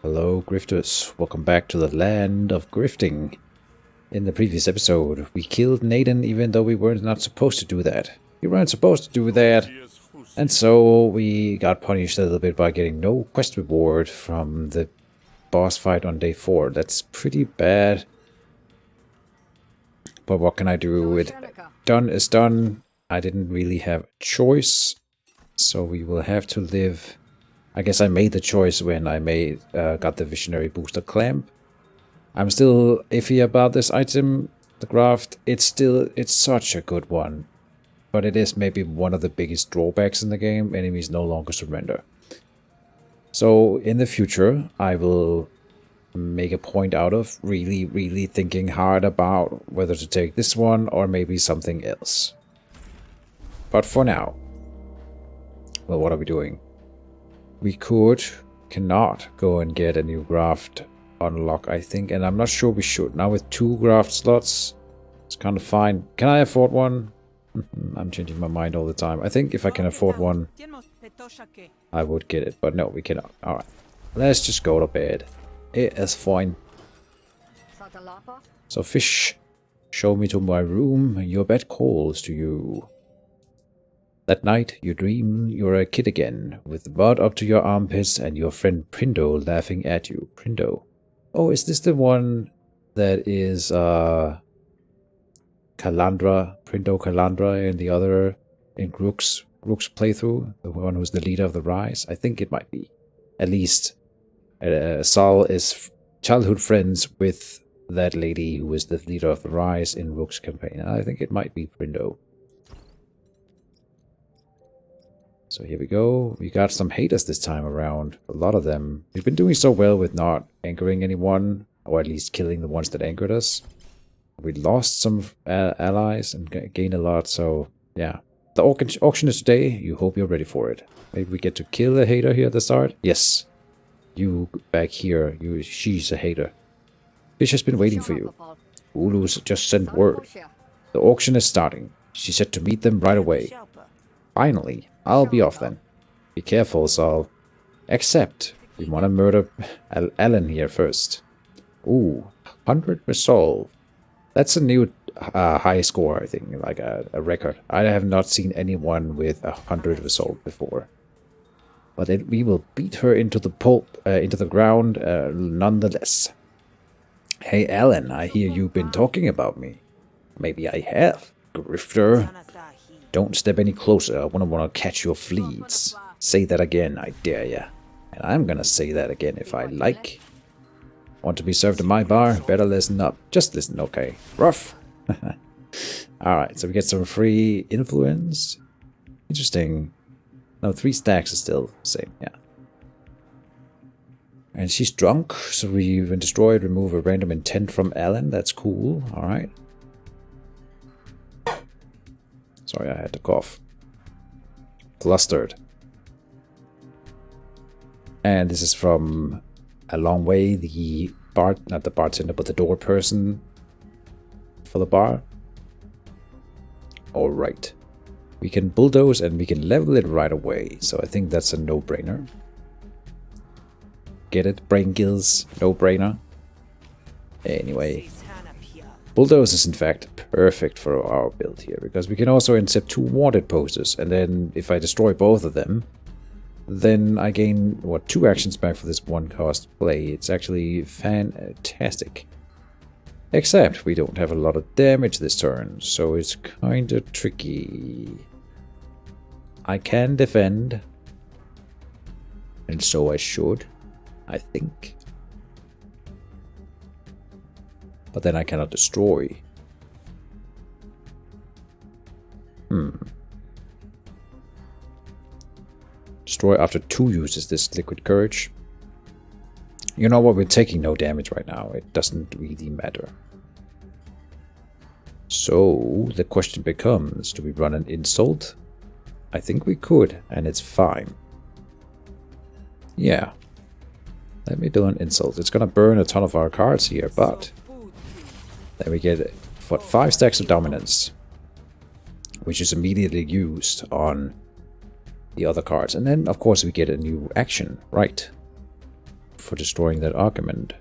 Hello, grifters. Welcome back to the land of grifting. In the previous episode, we killed Nathan even though we were not supposed to do that. We weren't supposed to do that. And so we got punished a little bit by getting no quest reward from the boss fight on day 4. That's pretty bad. But what can I do? It done is done. I didn't really have a choice. So we will have to live. I guess I made the choice when I got the Visionary Booster Clamp. I'm still iffy about this item, the Graft. It's such a good one. But it is maybe one of the biggest drawbacks in the game. Enemies no longer surrender. So in the future, I will make a point out of really thinking hard about whether to take this one or maybe something else. But for now, well, what are we doing? We cannot go and get a new graft unlock, I think, and I'm not sure we should. Now with 2 graft slots, it's kind of fine. Can I afford one? I'm changing my mind all the time. I think if I can afford one, I would get it, but no, we cannot. Alright, let's just go to bed. It is fine. So fish, show me to my room. Your bed calls to you. That night, you dream you're a kid again, with blood up to your armpits and your friend Prindo laughing at you. Prindo. Oh, is this the one that is Calandra, Prindo Calandra, and the other in Rook's playthrough? The one who's the leader of the Rise? I think it might be. At least Saul is childhood friends with that lady who is the leader of the Rise in Rook's campaign. I think it might be Prindo. So here we go. We got some haters this time around. A lot of them. We've been doing so well with not anchoring anyone, or at least killing the ones that anchored us. We lost some allies and gained a lot, so yeah. The auction is today. You hope you're ready for it. Maybe we get to kill a hater here at the start? Yes. You back here. She's a hater. Fish has been waiting for you. Ulu's just sent word. The auction is starting. She said to meet them right away. Finally. I'll be off then. Be careful, Saul. Except, we want to murder Alan here first. Ooh, 100 resolve. That's a new high score, I think, like a record. I have not seen anyone with 100 resolve before. But we will beat her into the ground nonetheless. Hey, Alan, I hear you've been talking about me. Maybe I have, grifter. Don't step any closer, I wouldn't want to catch your fleas. Say that again, I dare ya. And I'm gonna say that again if I like. Want to be served at my bar? Better listen up. Just listen, okay. Rough. Alright, so we get some free influence. Interesting. No, 3 stacks is still the same, yeah. And she's drunk, so we, when destroyed, remove a random intent from Alan. That's cool, alright. Sorry, I had to cough. Flustered. And this is from a long way, the not the bartender, but the door person for the bar. Alright. We can bulldoze and we can level it right away, so I think that's a no-brainer. Get it? Brain gills? No-brainer. Anyway. Bulldoze is in fact perfect for our build here, because we can also insert 2 wanted posters, and then if I destroy both of them, then I gain, what, 2 actions back for this 1 cost play. It's actually fantastic. Except we don't have a lot of damage this turn, so it's kinda tricky. I can defend, and so I should, I think. But then I cannot destroy. Destroy after 2 uses this liquid courage. You know what? We're taking no damage right now. It doesn't really matter. So the question becomes, do we run an insult? I think we could, and it's fine. Yeah. Let me do an insult. It's gonna burn a ton of our cards here, but then we get, what, 5 stacks of dominance, which is immediately used on the other cards. And then, of course, we get a new action, right? for destroying that argument.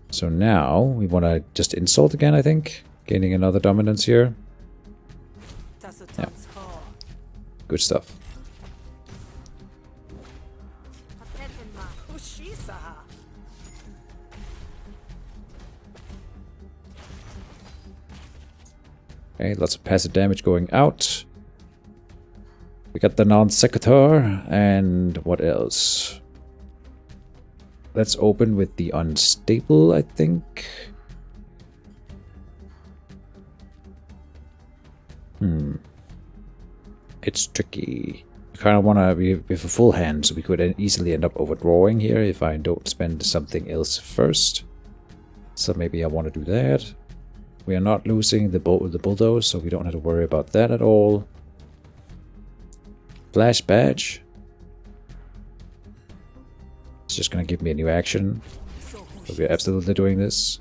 So now we want to just insult again, I think. Gaining another dominance here. Yeah. Good stuff. Okay, lots of passive damage going out. We got the non-sequitur, and what else? Let's open with the unstable, I think. It's tricky. I kind of want to be with a full hand, so we could easily end up overdrawing here if I don't spend something else first. So maybe I want to do that. We are not losing the bulldoze, so we don't have to worry about that at all. Flash badge. It's just going to give me a new action. So we're absolutely doing this.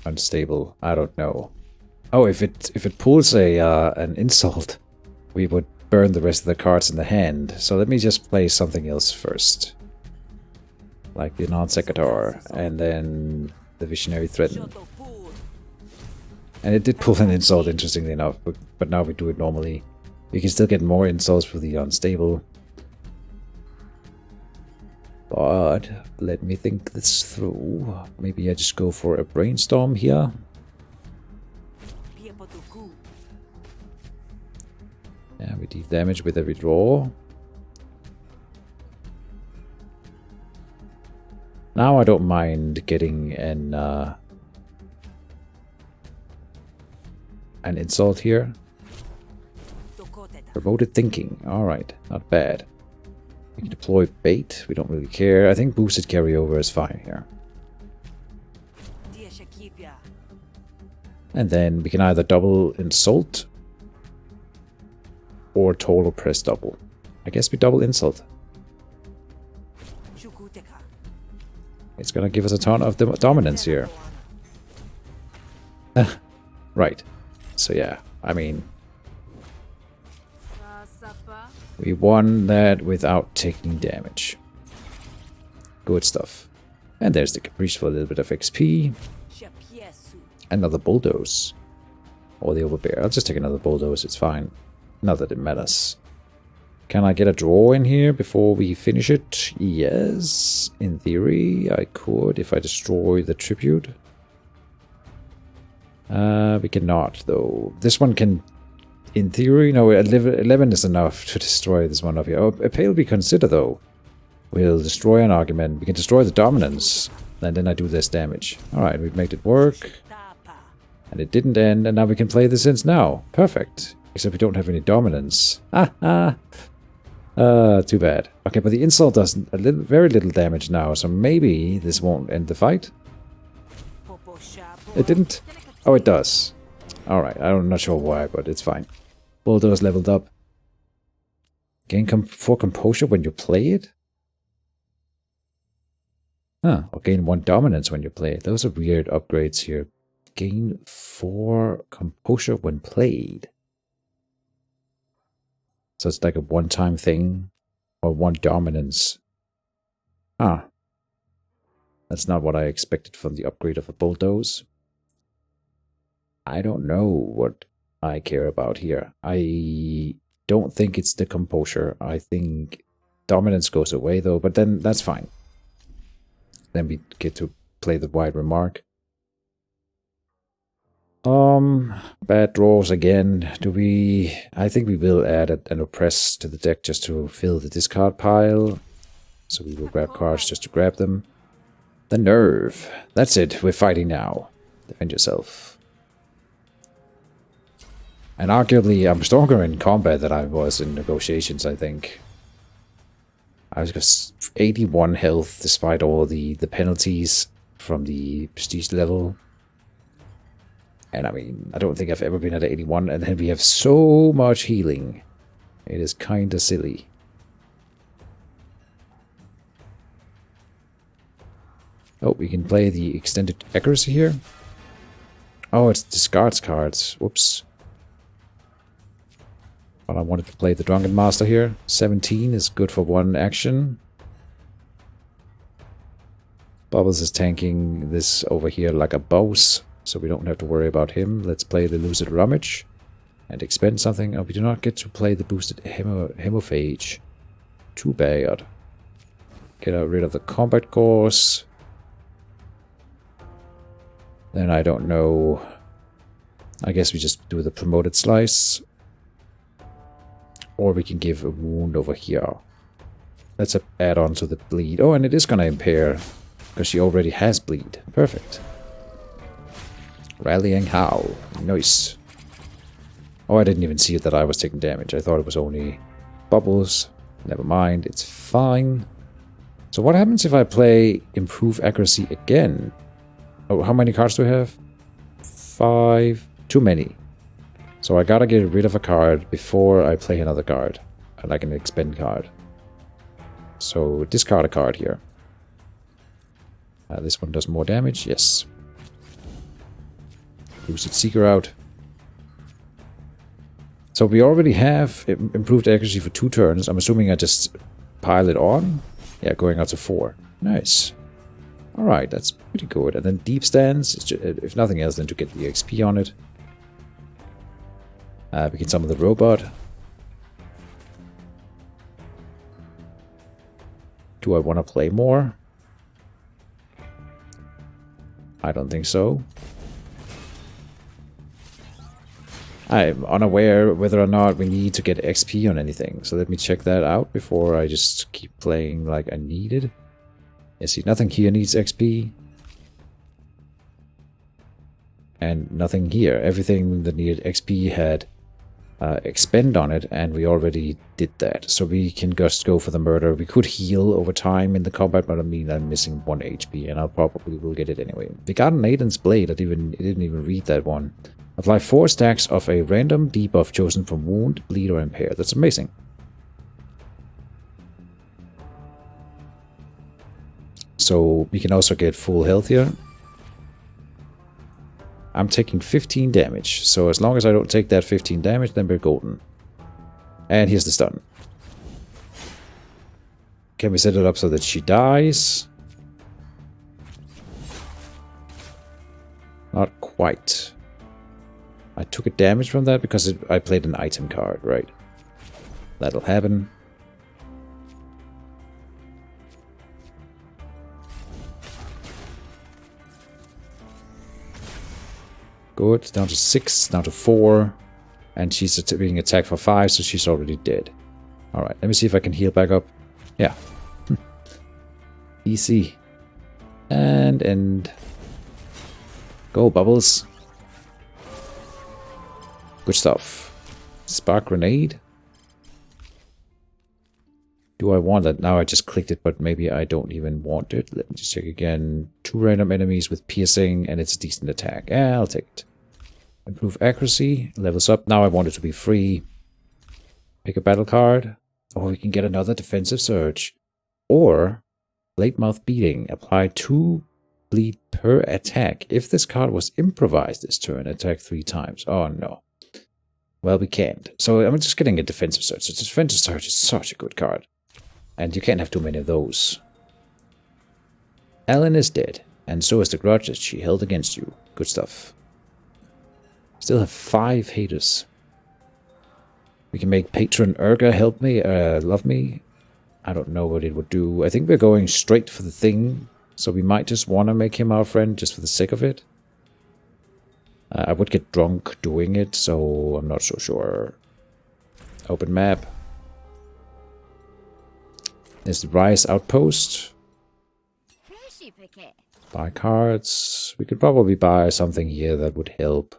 Unstable. I don't know. Oh, if it pulls an insult, we would burn the rest of the cards in the hand. So let me just play something else first. Like the non-sequitur, and then the visionary threaten. And it did pull an insult, interestingly enough, but now we do it normally. We can still get more insults for the unstable. But let me think this through. Maybe I just go for a brainstorm here. Yeah, we deal damage with every draw. Now I don't mind getting an insult here. Promoted thinking. Alright, not bad. We can deploy bait. We don't really care. I think boosted carryover is fine here. And then we can either double insult or total press double. I guess we double insult. It's gonna give us a ton of dominance here. Right. So yeah, I mean, we won that without taking damage. Good stuff. And there's the Caprice for a little bit of XP. Another bulldoze. Or the overbear. I'll just take another bulldoze, it's fine. Not that it matters. Can I get a draw in here before we finish it? Yes. In theory, I could if I destroy the tribute. We cannot, though. This one can, in theory, no, 11 is enough to destroy this one up here. Oh, a pale we consider, though. We'll destroy an argument. We can destroy the dominance, and then I do less damage. Alright, we've made it work. And it didn't end, and now we can play this since now. Perfect. Except we don't have any dominance. Too bad. Okay, but the insult does very little damage now, so maybe this won't end the fight. It didn't? Oh, it does. Alright, I'm not sure why, but it's fine. Bulldoze leveled up. Gain 4 composure when you play it? Huh, or gain 1 dominance when you play it. Those are weird upgrades here. Gain 4 composure when played. So it's like a one-time thing, or 1 dominance. Ah. That's not what I expected from the upgrade of a bulldoze. I don't know what I care about here. I don't think it's the composure. I think dominance goes away, though, but then that's fine. Then we get to play the wide remark. Bad draws again. Do we... I think we will add an oppress to the deck just to fill the discard pile. So we will grab cards just to grab them. The nerve. That's it. We're fighting now. Defend yourself. And arguably, I'm stronger in combat than I was in negotiations, I think. I was 81 health despite all the penalties from the prestige level. And I mean, I don't think I've ever been at 81, and then we have so much healing. It is kinda silly. Oh, we can play the extended accuracy here. Oh, it's discards cards. Whoops. But I wanted to play the Drunken Master here. 17 is good for one action. Bubbles is tanking this over here like a boss, so we don't have to worry about him. Let's play the Lucid Rummage and expend something. Oh, we do not get to play the boosted Hemophage. Too bad. Get rid of the combat course. Then I don't know. I guess we just do the promoted slice. Or we can give a wound over here. Let's add on to the bleed. Oh, and it is going to impair. Because she already has bleed. Perfect. Rallying Howl. Nice. Oh, I didn't even see it that I was taking damage. I thought it was only bubbles. Never mind. It's fine. So what happens if I play Improve Accuracy again? Oh, how many cards do I have? 5. Too many. So I gotta get rid of a card before I play another card. Like an expend card. So discard a card here. This one does more damage, yes. Boosted Seeker out. So we already have improved accuracy for 2 turns. I'm assuming I just pile it on. Yeah, going out to 4. Nice. Alright, that's pretty good. And then Deep Stance, if nothing else, then to get the XP on it. We can summon the robot. Do I want to play more? I don't think so. I'm unaware whether or not we need to get XP on anything. So let me check that out before I just keep playing like I need it. Yeah, see, nothing here needs XP. And nothing here. Everything that needed XP had expend on it, and we already did that. So we can just go for the murder. We could heal over time in the combat, but I mean, I'm missing 1 HP, and I'll probably will get it anyway. We got an Aiden's Blade. I didn't even read that one. Apply 4 stacks of a random debuff chosen from Wound, Bleed, or Impair. That's amazing. So we can also get full health here. I'm taking 15 damage, so as long as I don't take that 15 damage, then we're golden. And here's the stun. Can we set it up so that she dies? Not quite. I took a damage from that because I played an item card, right? That'll happen. Good, down to 6, down to 4. And she's being attacked for 5, so she's already dead. Alright, let me see if I can heal back up. Yeah. Easy. And end. Go, Bubbles. Good stuff. Spark Grenade. Do I want that? Now I just clicked it, but maybe I don't even want it. Let me just check again. 2 random enemies with piercing, and it's a decent attack. Yeah, I'll take it. Improve accuracy. Levels up. Now I want it to be free. Pick a battle card. Or we can get another defensive surge. Or Blade Mouth Beating. Apply 2 bleed per attack. If this card was improvised this turn, attack 3 times. Oh no. Well, we can't. So I'm just getting a defensive surge. So defensive surge is such a good card. And you can't have too many of those. Ellen is dead. And so is the grudge that she held against you. Good stuff. Still have 5 haters. We can make Patron Urga help me, love me. I don't know what it would do. I think we're going straight for the thing. So we might just want to make him our friend just for the sake of it. I would get drunk doing it, so I'm not so sure. Open map. There's the Rise Outpost. Buy cards. We could probably buy something here that would help.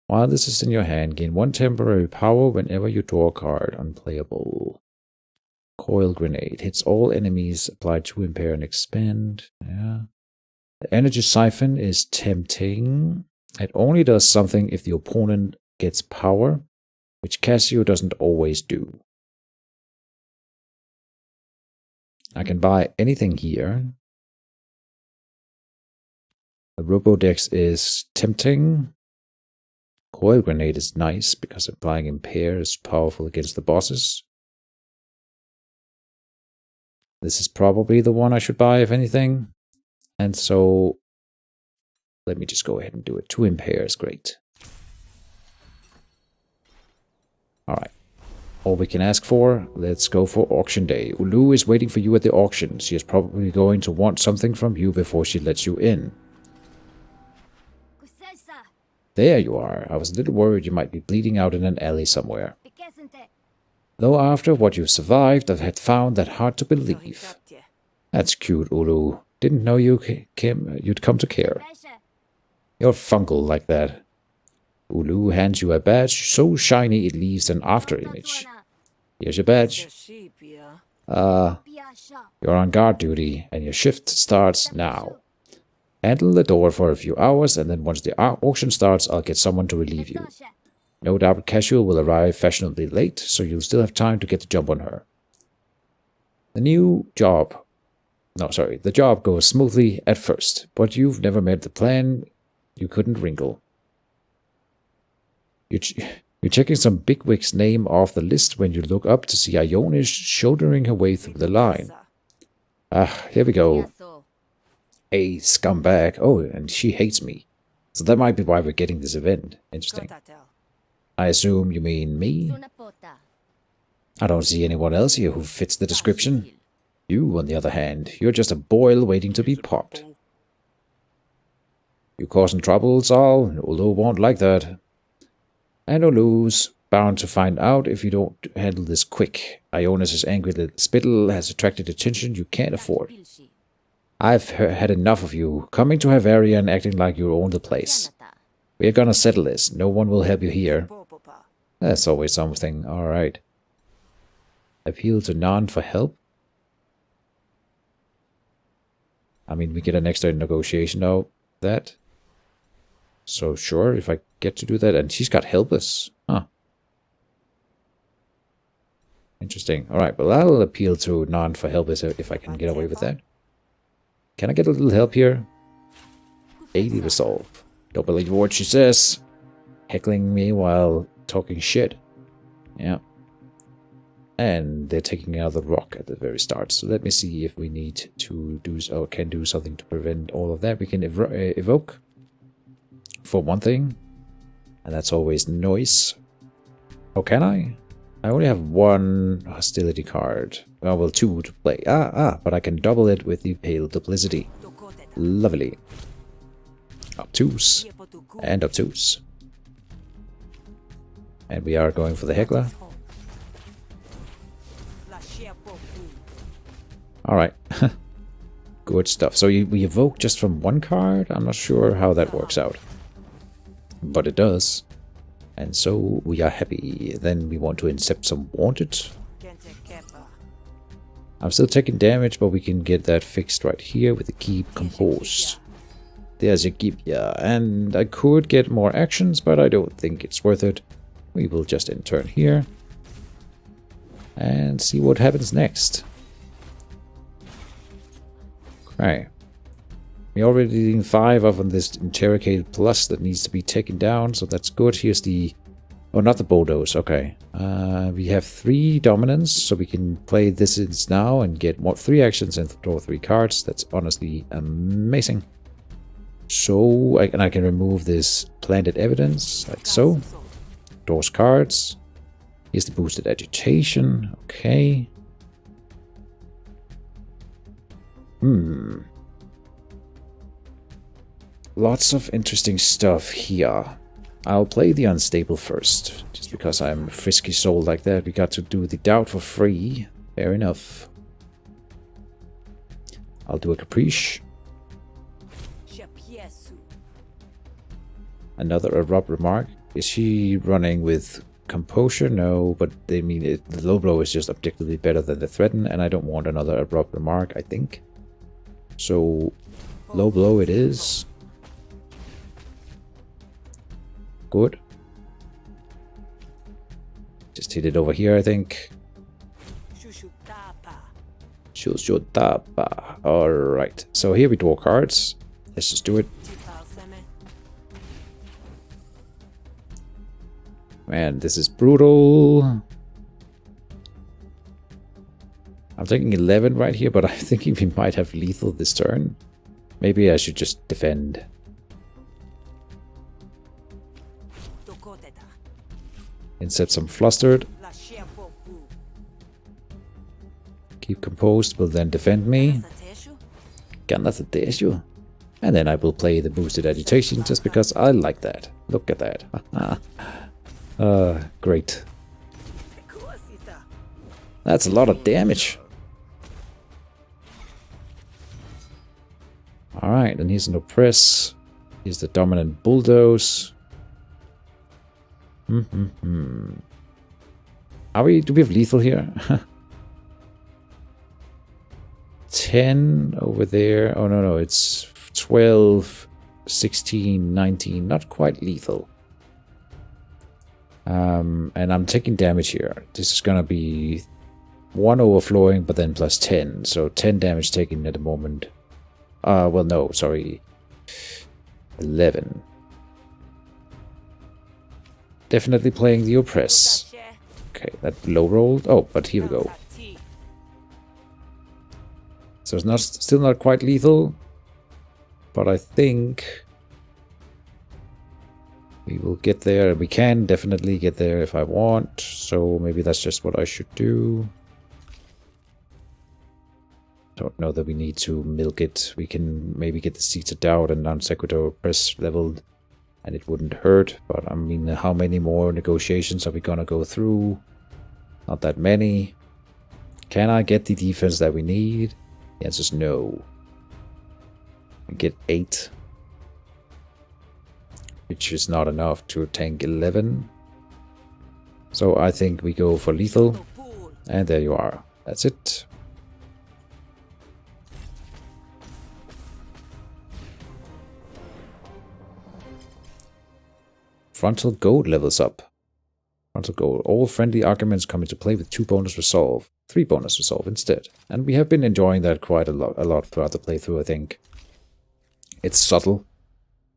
While this is in your hand, gain 1 temporary power whenever you draw a card. Unplayable. Coil Grenade. Hits all enemies. Apply 2 impair and expend. Yeah. The Energy Siphon is tempting. It only does something if the opponent gets power, which Casio doesn't always do. I can buy anything here. The Robodex is tempting. Coil grenade is nice because applying impair is powerful against the bosses. This is probably the one I should buy, if anything. And so, let me just go ahead and do it. 2 impair is great. Alright. All we can ask for, let's go for auction day. Ulu is waiting for you at the auction. She is probably going to want something from you before she lets you in. There you are. I was a little worried you might be bleeding out in an alley somewhere. Though after what you've survived, I had found that hard to believe. That's cute, Ulu. Didn't know you'd come to care. You're fungal like that. Ulu hands you a badge so shiny it leaves an after image. Here's your badge. You're on guard duty, and your shift starts now. Handle the door for a few hours, and then once the auction starts, I'll get someone to relieve you. No doubt Casual will arrive fashionably late, so you'll still have time to get the jump on her. The job goes smoothly at first, but you've never met the plan you couldn't wrinkle. You're checking some bigwig's name off the list when you look up to see Ionish shouldering her way through the line. Ah, here we go. A scumbag. Oh, and she hates me. So that might be why we're getting this event. Interesting. I assume you mean me? I don't see anyone else here who fits the description. You, on the other hand, you're just a boil waiting to be popped. You causing trouble, Zal? Ulu won't like that. And Ulu's bound to find out if you don't handle this quick. Ionis' angry little spittle has attracted attention you can't afford. I've had enough of you, coming to her area and acting like you own the place. We're gonna settle this. No one will help you here. That's always something. Alright. Appeal to none for help? I mean, we get an extra negotiation out of that. So sure, if I get to do that. And she's got helpers. Huh. Interesting. Alright, well, I'll appeal to none for helpers if I can get away with that. Can I get a little help here? 80 resolve. Don't believe what she says. Heckling me while talking shit. Yeah. And they're taking another rock at the very start. So let me see if we need to do or can do something to prevent all of that. We can evoke for one thing. And that's always noise. Oh, can I? I only have 1 hostility card. Oh, well, 2 to play. But I can double it with the Pale Duplicity. Lovely. Obtuse. And obtuse. And we are going for the Heckler. Alright. Good stuff. So we evoke just from 1 card? I'm not sure how that works out. But it does. And so we are happy. Then we want to incept some Wanted. I'm still taking damage, but we can get that fixed right here with the Keep Composed. There's a Keep, yeah. And I could get more actions, but I don't think it's worth it. We will just end turn here. And see what happens next. Okay. We're already doing 5 of on this interrogated plus that needs to be taken down, so that's good. Here's the... Oh, not the bulldoze, okay. We have 3 dominance, so we can play this now and get 3 actions and draw 3 cards. That's honestly amazing. So, I can remove this planted evidence, like so. Draws cards. Here's the boosted agitation, okay. Lots of interesting stuff here. I'll play the unstable first, just because I'm a frisky soul like that. We got to do the doubt for free. Fair enough. I'll do a caprice. Another abrupt remark. Is she running with composure? No, but they mean the low blow is just objectively better than the threaten, and I don't want another abrupt remark, I think. So, low blow it is. Good. Just hit it over here, I think. Shushutapa. Alright. So here we draw cards. Let's just do it. Man, this is brutal. I'm taking 11 right here, but I'm thinking we might have lethal this turn. Maybe I should just defend. Instead, I'm flustered. Keep composed, will then defend me. And then I will play the boosted agitation just because I like that. Look at that. Great. That's a lot of damage. Alright, and here's an oppress. Here's the dominant bulldoze. Do we have lethal here? 10 over there. Oh no, it's 12, 16, 19. Not quite lethal. And I'm taking damage here. This is gonna be 1 overflowing, but then plus 10. So 10 damage taken at the moment. Well, no, sorry. 11. Definitely playing the oppress. Okay, that low rolled. Oh, but here we go. So it's not still not quite lethal, but I think we will get there. We can definitely get there if I want. So maybe that's just what I should do. Don't know that we need to milk it. We can maybe get the Seats of Doubt and non-sequitur press leveled, and it wouldn't hurt. But I mean, how many more negotiations are we gonna go through? Not that many. Can I get the defense that we need? The answer is no. We get 8, which is not enough to tank 11. So I think we go for lethal, and there you are. That's it. Frontal Gold levels up. Frontal Gold. All friendly arguments come into play with 2 bonus resolve. 3 bonus resolve instead. And we have been enjoying that quite a lot throughout the playthrough, I think. It's subtle,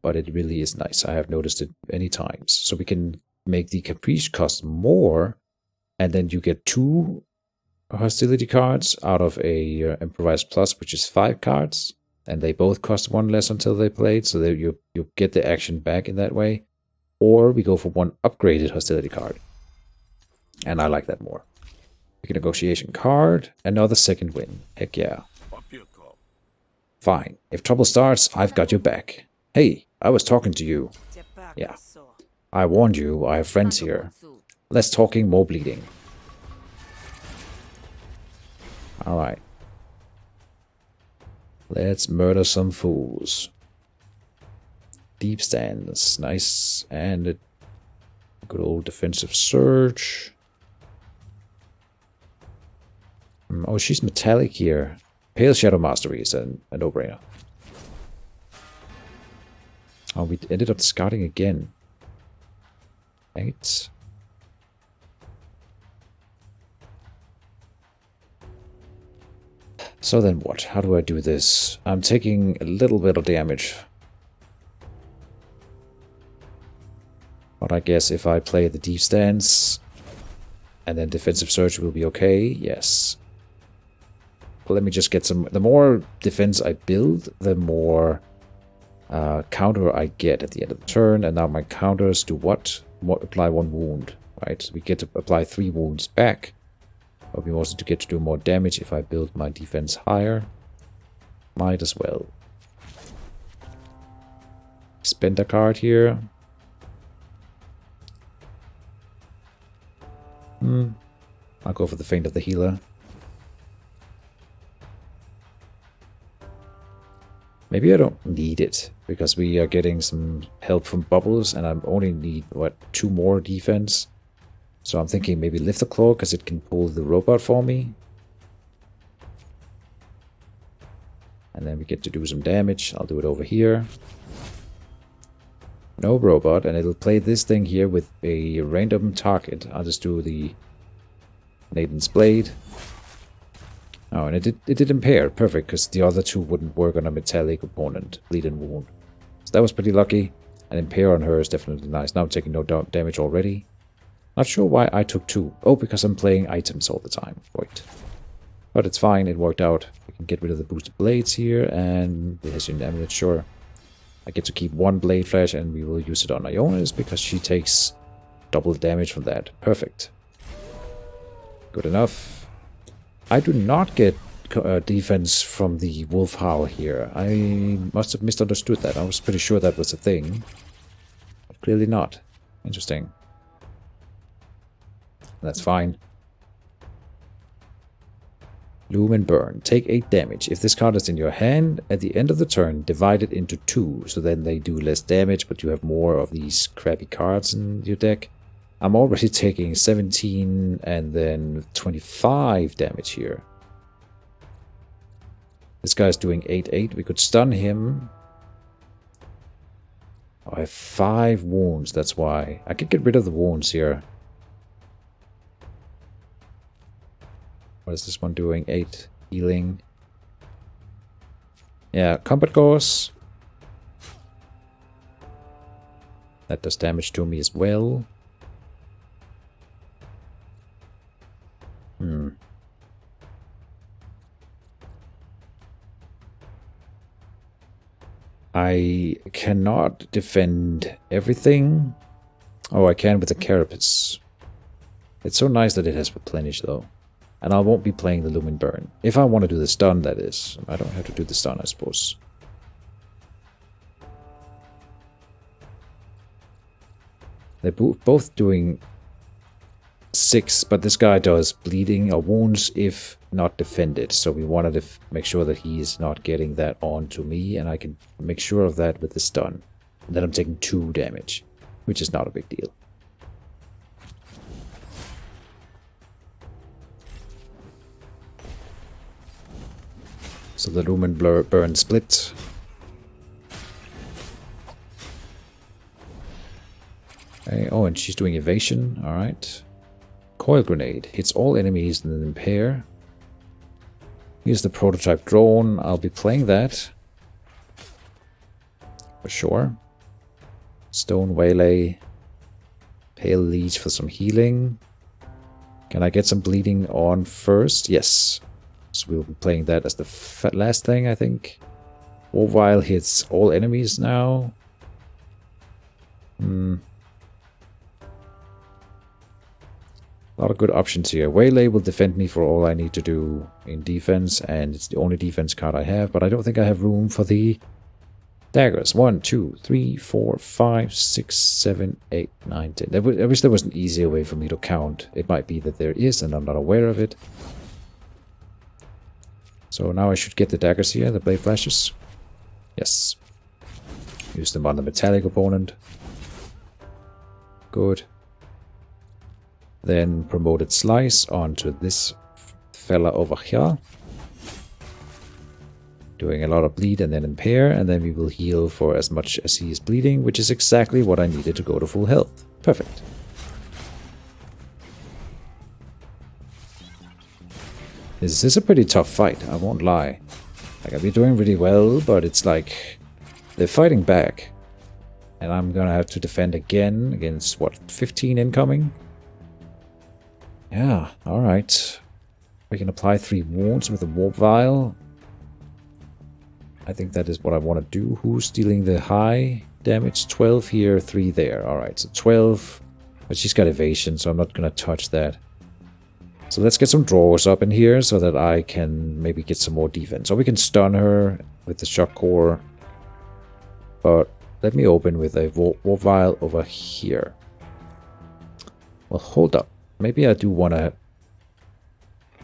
but it really is nice. I have noticed it many times. So we can make the Caprice cost more, and then you get 2 hostility cards out of a Improvise Plus, which is 5 cards. And they both cost 1 less until they played, so that you get the action back in that way. Or we go for 1 upgraded hostility card. And I like that more. Pick a negotiation card, another second win. Heck yeah. Fine. If trouble starts, I've got your back. Hey, I was talking to you. Yeah. I warned you, I have friends here. Less talking, more bleeding. Alright. Let's murder some fools. Deep stance, nice, and a good old defensive surge. Oh, she's metallic here. Pale Shadow Mastery is a no-brainer. Oh, we ended up discarding again. Dang it. So then what? How do I do this? I'm taking a little bit of damage. But I guess if I play the deep stance and then defensive surge will be okay. Yes. But let me just get some. The more defense I build, the more counter I get at the end of the turn. And now my counters do what? Apply 1 wound. Right? So we get to apply 3 wounds back. But we also get to do more damage if I build my defense higher. Might as well. Spend a card here. I'll go for the Feint of the Healer. Maybe I don't need it, because we are getting some help from bubbles, and I only need, what, 2 more defense? So I'm thinking maybe Lift the Claw, because it can pull the robot for me. And then we get to do some damage. I'll do it over here. No robot, and it'll play this thing here with a random target. I'll just do the Nathan's Blade. Oh, and it did impair. Perfect, because the other 2 wouldn't work on a metallic opponent. Bleed and wound. So that was pretty lucky. And impair on her is definitely nice. Now I'm taking no damage already. Not sure why I took 2. Oh, because I'm playing items all the time. Right. But it's fine, it worked out. We can get rid of the boosted blades here, and the Hessian amulet, sure. I get to keep 1 blade flash, and we will use it on Ionis, because she takes double damage from that. Perfect. Good enough. I do not get defense from the wolf howl here. I must have misunderstood that. I was pretty sure that was a thing. But clearly not. Interesting. That's fine. Loom and Burn. Take 8 damage. If this card is in your hand, at the end of the turn, divide it into 2. So then they do less damage, but you have more of these crappy cards in your deck. I'm already taking 17 and then 25 damage here. This guy's doing 8-8. We could stun him. Oh, I have 5 wounds, that's why. I could get rid of the wounds here. What is this one doing? 8 healing. Yeah, combat course. That does damage to me as well. I cannot defend everything. Oh, I can with the carapace. It's so nice that it has replenish though. And I won't be playing the Lumen Burn. If I want to do the stun, that is. I don't have to do the stun, I suppose. They're both doing 6, but this guy does bleeding or wounds if not defended. So we wanted to make sure that he is not getting that on to me, and I can make sure of that with the stun. And then I'm taking 2 damage, which is not a big deal. So the Lumen Burn split. Okay. Oh, and she's doing evasion. Alright. Coil Grenade. Hits all enemies and then impair. Here's the prototype drone. I'll be playing that. For sure. Stone Waylay. Pale Leech for some healing. Can I get some bleeding on first? Yes. So we'll be playing that as the last thing, I think. Warvile hits all enemies now. A lot of good options here. Waylay will defend me for all I need to do in defense, and it's the only defense card I have, but I don't think I have room for the daggers. 1, 2, 3, 4, 5, 6, 7, 8, 9, 10. I wish there was an easier way for me to count. It might be that there is, and I'm not aware of it. So now I should get the daggers here, the blade flashes. Yes. Use them on the metallic opponent. Good. Then promoted slice onto this fella over here. Doing a lot of bleed and then impair, and then we will heal for as much as he is bleeding, which is exactly what I needed to go to full health. Perfect. This is a pretty tough fight, I won't lie. Like, I've been doing really well, but it's like they're fighting back. And I'm gonna have to defend again against, what, 15 incoming? Yeah, alright. We can apply 3 wounds with a warp vial. I think that is what I want to do. Who's dealing the high damage? 12 here, 3 there. Alright, so 12. But she's got evasion, so I'm not gonna touch that. So let's get some draws up in here so that I can maybe get some more defense. Or we can stun her with the shock core. But let me open with a warp vial over here. Well, hold up. Maybe I do want to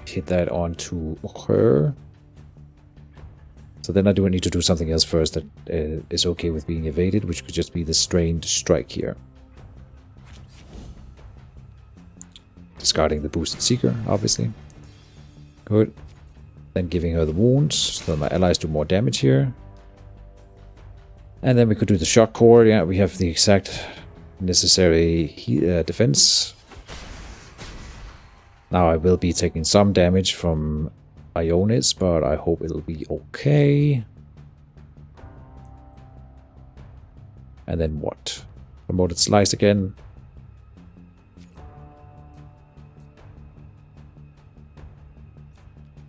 hit that onto her. So then I do need to do something else first that is okay with being evaded, which could just be the strained strike here. Discarding the boosted seeker, obviously. Good. Then giving her the wounds, so that my allies do more damage here. And then we could do the shock core. Yeah, we have the exact necessary defense. Now I will be taking some damage from Ionis, but I hope it'll be okay. And then what? Promoted slice again.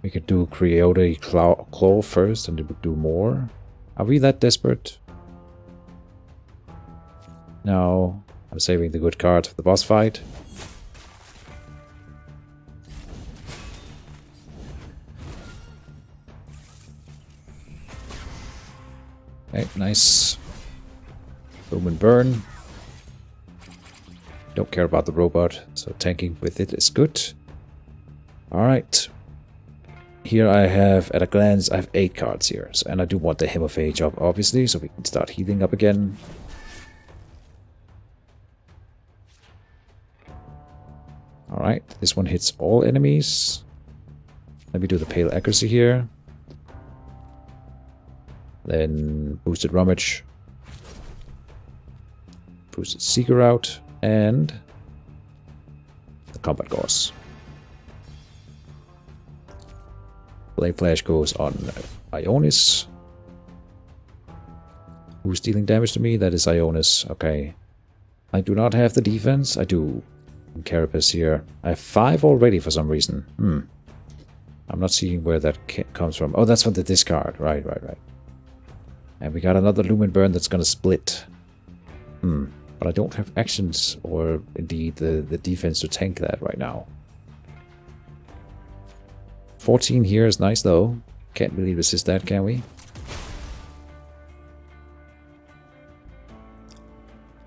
We could do Coyote Claw first and it would do more. Are we that desperate? No. I'm saving the good cards for the boss fight. Okay, nice. Boom and burn. Don't care about the robot, so tanking with it is good. Alright. Here I have, at a glance, I have 8 cards here. So, and I do want the Hemophage up, obviously, so we can start healing up again. Alright, this one hits all enemies. Let me do the Pale Accuracy here. Then Boosted Rummage. Boosted Seeker out. And the Combat Gauze. Blade Flash goes on Ionis. Who's dealing damage to me? That is Ionis. Okay. I do not have the defense. I do. Carapace here. I have 5 already for some reason. I'm not seeing where that comes from. Oh, that's from the discard. Right. And we got another Lumen Burn that's gonna split. But I don't have actions or indeed the defense to tank that right now. 14 here is nice though. Can't really resist that, can we?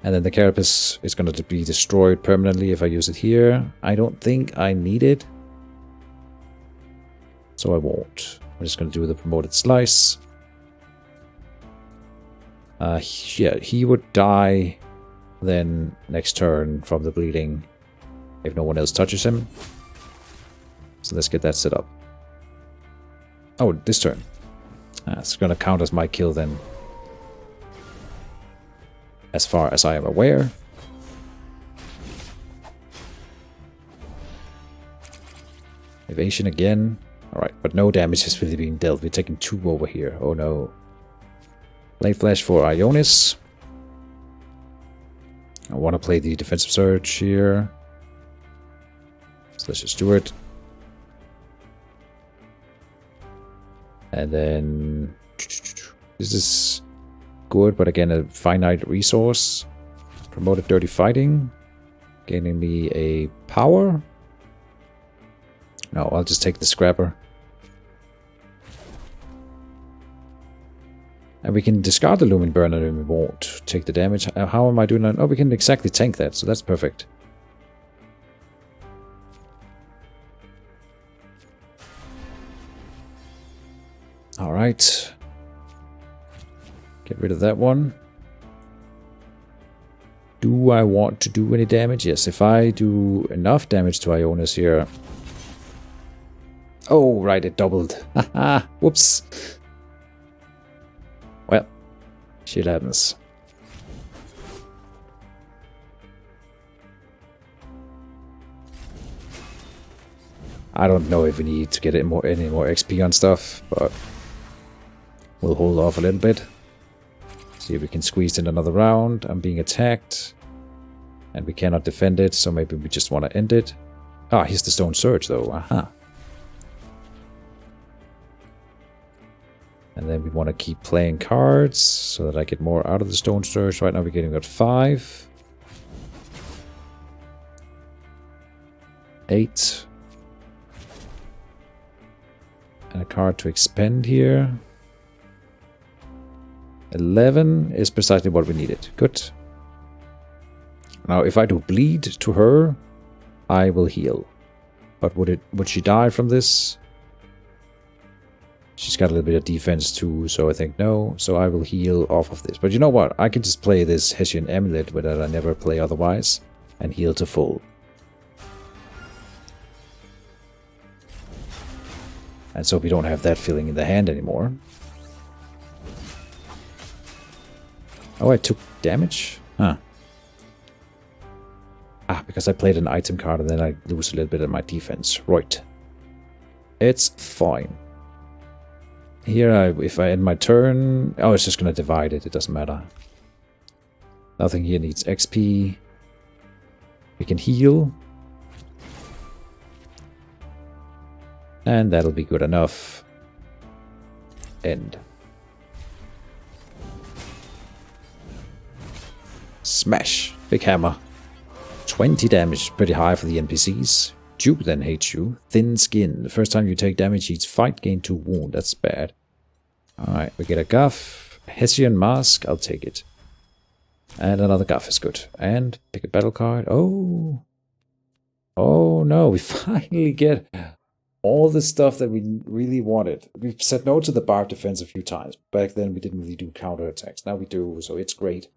And then the Carapace is going to be destroyed permanently if I use it here. I don't think I need it. So I won't. I'm just going to do the Promoted Slice. Yeah, he would die then next turn from the bleeding if no one else touches him. So let's get that set up. Oh, this turn. It's going to count as my kill then. As far as I am aware. Evasion again. Alright, but no damage is really being dealt. We're taking 2 over here. Oh no. Blade Flash for Ionis. I want to play the Defensive Surge here. So let's just do it. And then... This is good, but again, a finite resource. Promoted Dirty Fighting. Gaining me a power. No, I'll just take the Scrapper. And we can discard the Lumen Burner and we won't take the damage. How am I doing that? Oh, we can exactly tank that, so that's perfect. Alright. Get rid of that one. Do I want to do any damage? Yes, if I do enough damage to Ionis here. Oh, right, it doubled. Haha, whoops. Well, shit happens. I don't know if we need to get any more XP on stuff, but we'll hold off a little bit. See if we can squeeze in another round. I'm being attacked. And we cannot defend it, so maybe we just want to end it. Ah, here's the Stone Surge though. Aha. And then we want to keep playing cards so that I get more out of the Stone Surge. Right now we're getting about 5. 8. And a card to expend here. 11 is precisely what we needed. Good. Now if I do bleed to her, I will heal. But would she die from this? She's got a little bit of defense too, so I think no. So I will heal off of this. But you know what? I can just play this Hessian Amulet that I never play otherwise and heal to full. And so we don't have that feeling in the hand anymore. Oh, I took damage? Huh. Ah, because I played an item card and then I lose a little bit of my defense. Right. It's fine. Here, if I end my turn... Oh, it's just going to divide it. It doesn't matter. Nothing here needs XP. We can heal. And that'll be good enough. End. Smash! Big hammer. 20 damage, pretty high for the NPCs. Duke then hates you. Thin skin. The first time you take damage, each fight gain 2 wound. That's bad. Alright, we get a Guff. Hessian Mask, I'll take it. And another Guff is good. And pick a battle card. Oh! Oh no, we finally get all the stuff that we really wanted. We've said no to the Barb defense a few times. Back then we didn't really do counterattacks. Now we do, so it's great.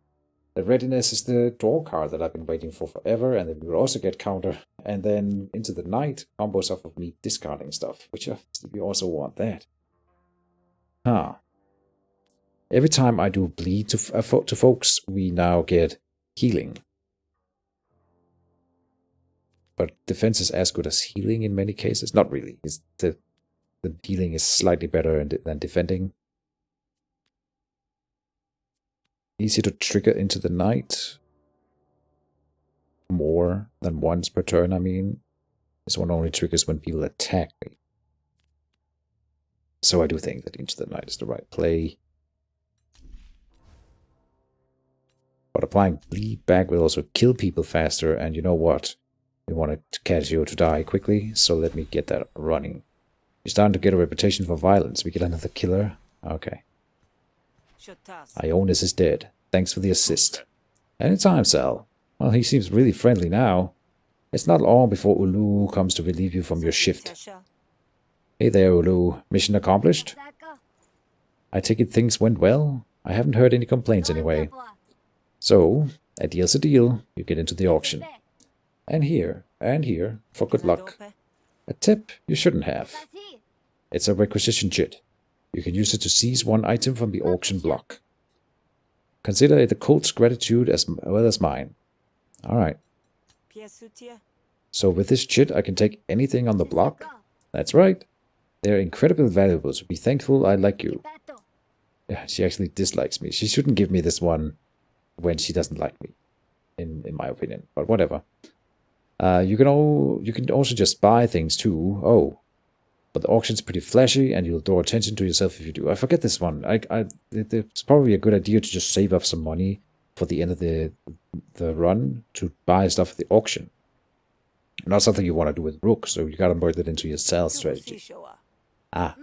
The Readiness is the draw card that I've been waiting for forever, and then we will also get counter. And then Into the Night, combos off of me discarding stuff, which we also want that. Huh. Every time I do bleed to folks, we now get healing. But defense is as good as healing in many cases. Not really. The healing is slightly better than defending. Easy to trigger Into the Night. More than once per turn, I mean. This one only triggers when people attack me. So I do think that Into the Night is the right play. But applying bleed back will also kill people faster, and you know what? We wanted Casio to die quickly, so let me get that running. You're starting to get a reputation for violence. We get another killer. Okay. Ionis is dead. Thanks for the assist. Anytime, Sal. Well, he seems really friendly now. It's not long before Ulu comes to relieve you from your shift. Hey there, Ulu. Mission accomplished? I take it things went well? I haven't heard any complaints anyway. So, a deal's a deal. You get into the auction. And here, for good luck. A tip you shouldn't have. It's a requisition chit. You can use it to seize one item from the auction block. Consider it the cult's gratitude as well as mine. Alright. So with this chit I can take anything on the block? That's right. They're incredibly valuable, so be thankful I like you. Yeah, she actually dislikes me. She shouldn't give me this one when she doesn't like me. In my opinion. But whatever. You can also just buy things too. Oh. But the auction's pretty flashy, and you'll draw attention to yourself if you do. I forget this one. It's probably a good idea to just save up some money for the end of the run to buy stuff at the auction. Not something you want to do with Rook, so you gotta merge it into your sales strategy. Ah.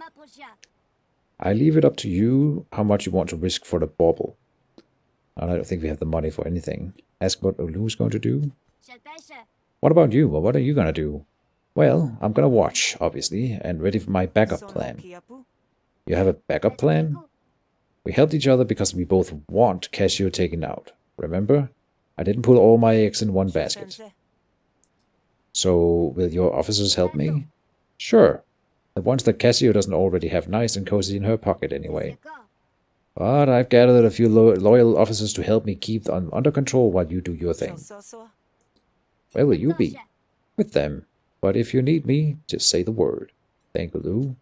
I leave it up to you how much you want to risk for the bauble. I don't think we have the money for anything. Ask what Ulu's going to do. What about you? What are you gonna do? Well, I'm gonna watch, obviously, and ready for my backup plan. You have a backup plan? We helped each other because we both want Casio taken out. Remember? I didn't put all my eggs in one basket. So, will your officers help me? Sure. The ones that Casio doesn't already have nice and cozy in her pocket anyway. But I've gathered a few loyal officers to help me keep them under control while you do your thing. Where will you be? With them. But if you need me, just say the word. Thank you, Lou.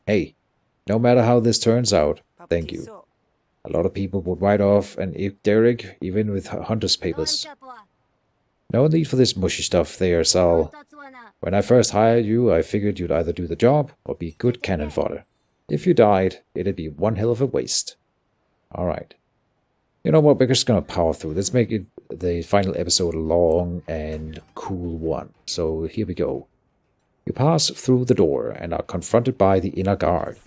Hey, no matter how this turns out, thank you. A lot of people would write off an Derek even with Hunter's papers. No need for this mushy stuff there, Sal. When I first hired you, I figured you'd either do the job or be good cannon fodder. If you died, it'd be one hell of a waste. Alright. You know what, we're just gonna power through. Let's make it the final episode a long and cool one. So here we go. You pass through the door and are confronted by the inner guard.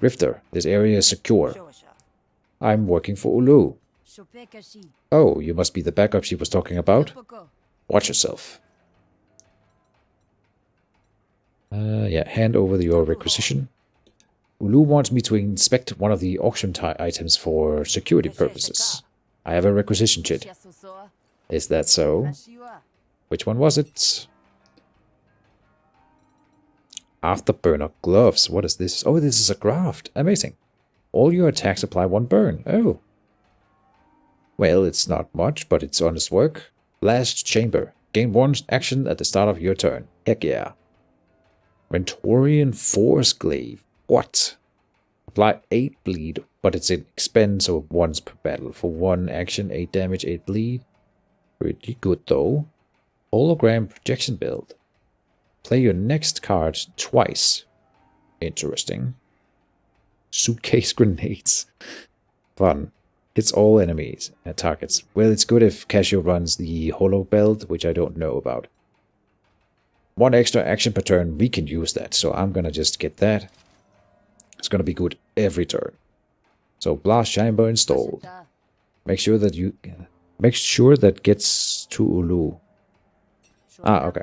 Grifter, this area is secure. I'm working for Ulu. Oh, you must be the backup she was talking about? Watch yourself. Yeah, hand over your requisition. Ulu wants me to inspect one of the auction items for security purposes. I have a requisition chit. Is that so? Which one was it? Afterburner gloves. What is this? Oh, this is a graft. Amazing. All your attacks apply one burn. Oh. Well, it's not much, but it's honest work. Blast chamber. Gain one action at the start of your turn. Heck yeah. Rentorian Force Glaive. What? Apply 8 bleed, but it's an expense of once per battle. For 1 action, 8 damage, 8 bleed. Pretty good though. Hologram projection build. Play your next card twice. Interesting. Suitcase grenades. Fun. Hits all enemies and targets. Well, it's good if Casio runs the holo belt, which I don't know about. 1 extra action per turn, we can use that, so I'm gonna just get that. It's gonna be good every turn. So Blast Chamber installed. Make sure that gets to Ulu. Okay.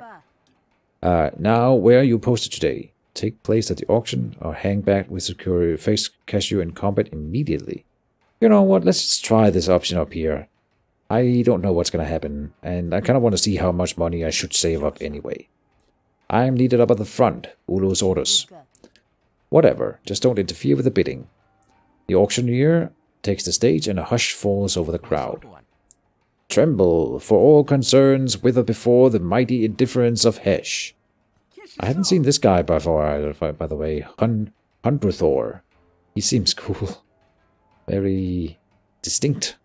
Now, where are you posted today? Take place at the auction or hang back with security. Face Casio in combat immediately. You know what? Let's just try this option up here. I don't know what's gonna happen, and I kind of want to see how much money I should save up anyway. I'm needed up at the front. Ulu's orders. Whatever. Just don't interfere with the bidding. The auctioneer takes the stage and a hush falls over the crowd. Tremble, for all concerns wither before the mighty indifference of Hesh. I haven't seen this guy before, by the way. Hundrethor. He seems cool. Very distinct.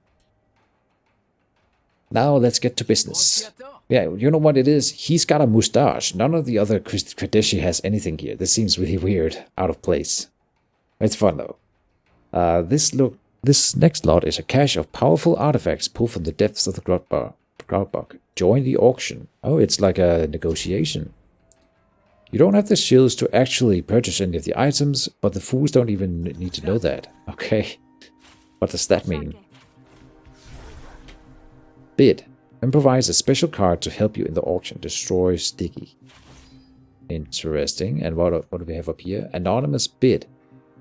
Now let's get to business. Yeah, you know what it is? He's got a mustache. None of the other Kadeshi has anything here. This seems really weird, out of place. It's fun though. This next lot is a cache of powerful artifacts pulled from the depths of the Groundbog. Join the auction. Oh, it's like a negotiation. You don't have the shields to actually purchase any of the items, but the fools don't even need to know that. Okay. What does that mean? Bid. Improvise a special card to help you in the auction. Destroy Sticky. Interesting. And what do we have up here? Anonymous bid.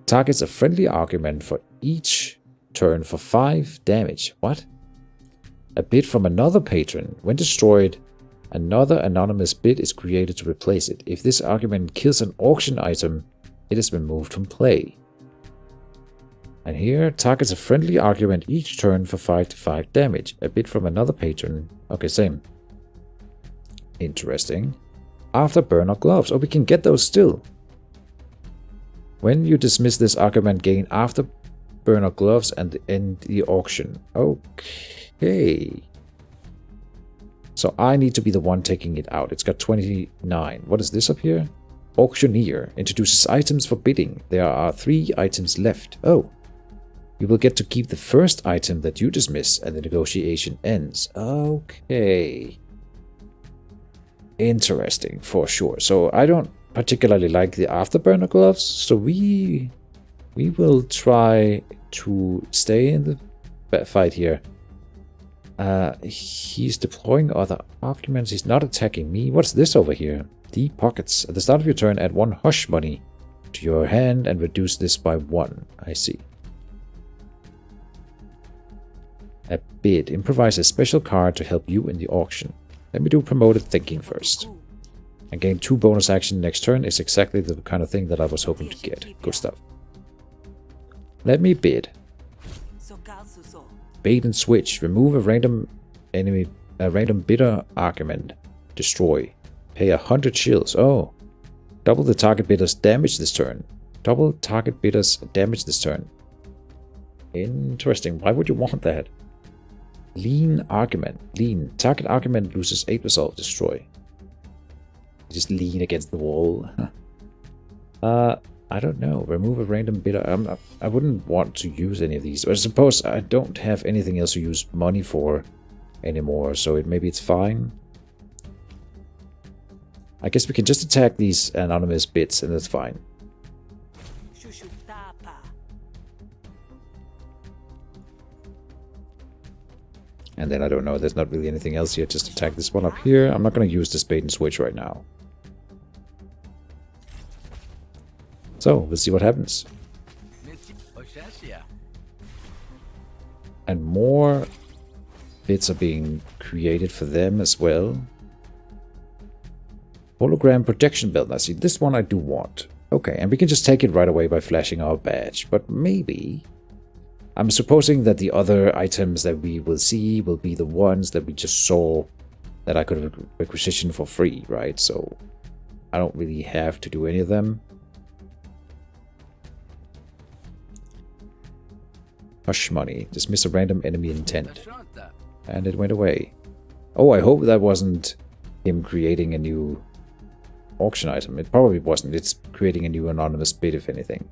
Targets a friendly argument for each turn for 5 damage. What? A bid from another patron. When destroyed, another anonymous bid is created to replace it. If this argument kills an auction item, it is removed from play. And here, targets a friendly argument each turn for 5 damage. A bid from another patron. Okay, same. Interesting. After burner gloves. Oh, we can get those still. When you dismiss this argument, gain after burner gloves and end the auction. Okay. So I need to be the one taking it out. It's got 29. What is this up here? Auctioneer. Introduces items for bidding. There are 3 items left. Oh. You will get to keep the first item that you dismiss and the negotiation ends. Okay. Interesting, for sure. So I don't particularly like the afterburner gloves, so we will try to stay in the fight here. He's deploying other arguments. He's not attacking me. What's this over here? Deep pockets. At the start of your turn, add 1 hush money to your hand and reduce this by 1. I see. A bid. Improvise a special card to help you in the auction. Let me do promoted thinking first. And gain 2 bonus action next turn is exactly the kind of thing that I was hoping to get. Good stuff. Let me bid. Bait and switch. Remove a random bidder argument. Destroy. Pay 100 shields. Oh. Double the target bidder's damage this turn. Double target bidder's damage this turn. Interesting. Why would you want that? Lean argument. Lean. Target argument loses 8 resolve. Destroy. Just lean against the wall. I don't know. Remove a random bidder. I wouldn't want to use any of these. I suppose I don't have anything else to use money for anymore, so maybe it's fine. I guess we can just attack these anonymous bits, and that's fine. And then I don't know, there's not really anything else here. Just attack this one up here. I'm not going to use this bait and switch right now. So, we'll see what happens. And more bits are being created for them as well. Hologram protection belt. Now see, this one I do want. Okay, and we can just take it right away by flashing our badge. But maybe... I'm supposing that the other items that we will see will be the ones that we just saw that I could requisition for free, right? So I don't really have to do any of them. Hush money. Dismiss a random enemy intent. And it went away. Oh, I hope that wasn't him creating a new auction item. It probably wasn't. It's creating a new anonymous bid, if anything.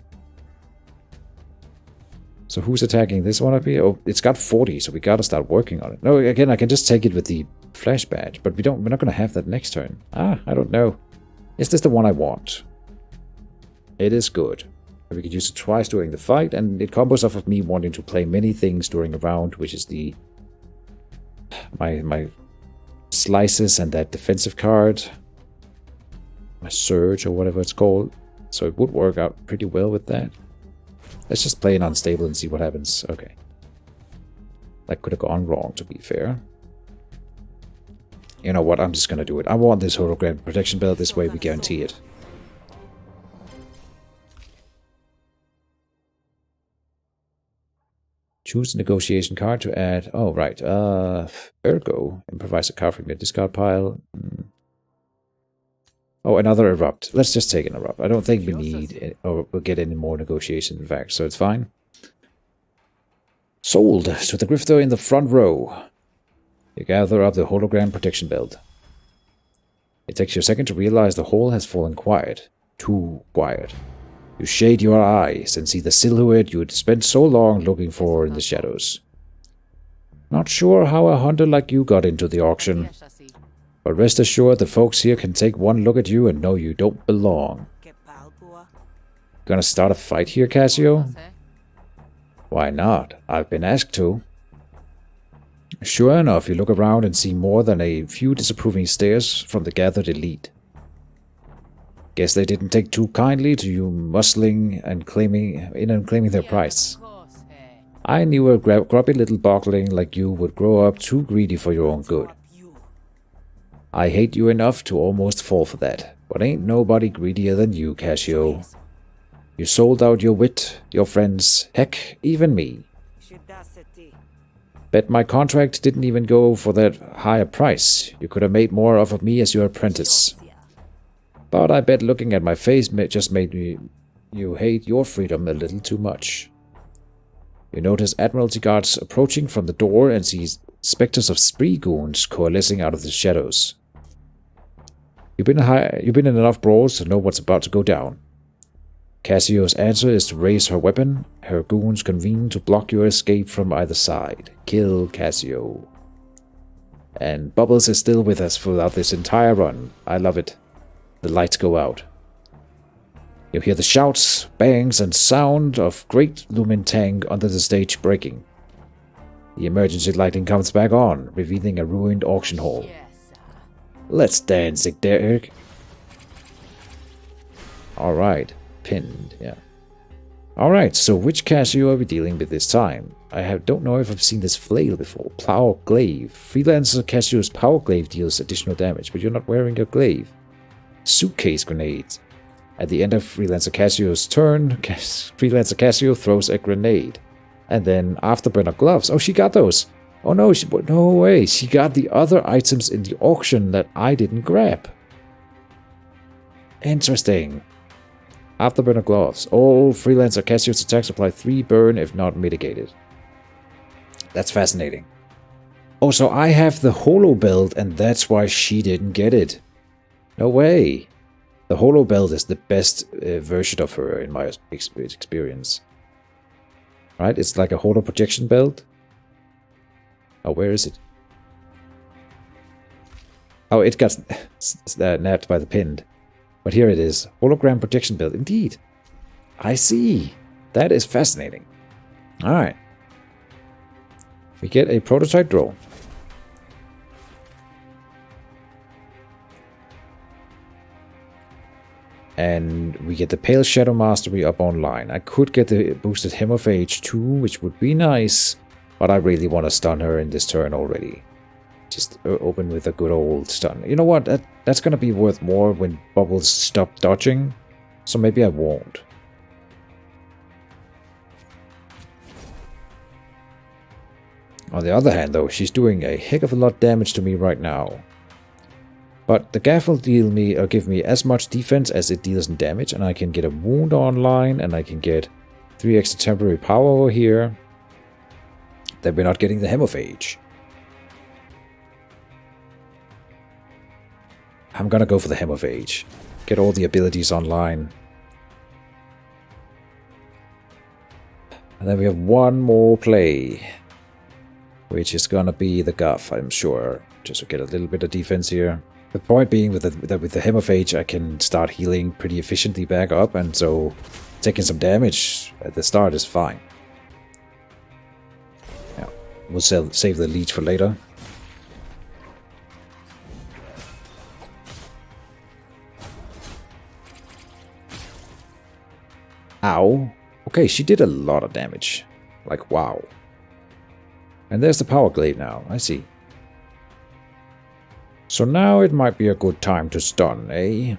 So who's attacking this one up here? Oh, it's got 40, so we gotta start working on it. No, again, I can just take it with the flash badge, but we're not gonna have that next turn. I don't know. Is this the one I want? It is good. We could use it twice during the fight, and it combos off of me wanting to play many things during a round, which is the my slices and that defensive card. My surge or whatever it's called. So it would work out pretty well with that. Let's just play an unstable and see what happens. Okay. That could have gone wrong, to be fair. You know what? I'm just gonna do it. I want this hologram protection belt. This way we guarantee it. Choose the negotiation card to add. Oh, right. Ergo. Improvise a card from your discard pile. Oh, another erupt. Let's just take an erupt. I don't think we need it, or we'll get any more negotiation, in fact, so it's fine. Sold to the grifter in the front row. You gather up the hologram protection belt. It takes you a second to realize the hole has fallen quiet. Too quiet. You shade your eyes and see the silhouette you had spent so long looking for in the shadows. Not sure how a hunter like you got into the auction. But rest assured, the folks here can take one look at you and know you don't belong. Gonna start a fight here, Cassio? Why not? I've been asked to. Sure enough, you look around and see more than a few disapproving stares from the gathered elite. Guess they didn't take too kindly to you muscling and claiming their price. I knew a grubby little bogling like you would grow up too greedy for your own good. I hate you enough to almost fall for that, but ain't nobody greedier than you, Cassio. You sold out your wit, your friends, heck, even me. Bet my contract didn't even go for that higher price. You could have made more off of me as your apprentice. But I bet looking at my face just made you hate your freedom a little too much. You notice Admiralty guards approaching from the door and see specters of spree goons coalescing out of the shadows. You've been in enough brawls to know what's about to go down. Cassio's answer is to raise her weapon. Her goons convene to block your escape from either side. Kill Cassio. And Bubbles is still with us throughout this entire run. I love it. The lights go out. You hear the shouts, bangs, and sound of great lumen tank under the stage breaking. The emergency lighting comes back on, revealing a ruined auction hall. Let's dance it, Derek. Alright. Pinned, yeah. Alright, so which Cassio are we dealing with this time? Don't know if I've seen this flail before. Power Glaive. Freelancer Cassio's Power Glaive deals additional damage, but you're not wearing your glaive. Suitcase Grenade. At the end of Freelancer Cassio's turn, Freelancer Cassio throws a grenade. And then Afterburner Gloves. Oh, she got those. Oh no, no way. She got the other items in the auction that I didn't grab. Interesting. Afterburner Gloves. All Freelancer Cassio's attacks apply 3 burn if not mitigated. That's fascinating. Oh, so I have the Holo Belt and that's why she didn't get it. No way. The Holo Belt is the best version of her in my experience. Right? It's like a Holo projection belt. Oh, where is it? Oh, it got nabbed by the pinned. But here it is. Hologram protection belt. Indeed. I see. That is fascinating. Alright. We get a prototype draw. And we get the Pale Shadow Mastery up online. I could get the boosted Hemophage too, which would be nice. But I really want to stun her in this turn already. Just open with a good old stun. You know what? That's going to be worth more when Bubbles stop dodging. So maybe I won't. On the other hand, though, she's doing a heck of a lot of damage to me right now. But the gaff will give me as much defense as it deals in damage, and I can get a wound online, and I can get 3 extra temporary power over here. Then we're not getting the Hemophage. I'm gonna go for the Hemophage. get all the abilities online. And then we have one more play, which is gonna be the Guff, I'm sure, just to get a little bit of defense here. The point being with the Hem of Age, I can start healing pretty efficiently back up, and so taking some damage at the start is fine. Yeah, we'll save the leech for later. Ow. Okay, she did a lot of damage. Like, wow. And there's the power glaive now, I see. So now it might be a good time to stun, eh?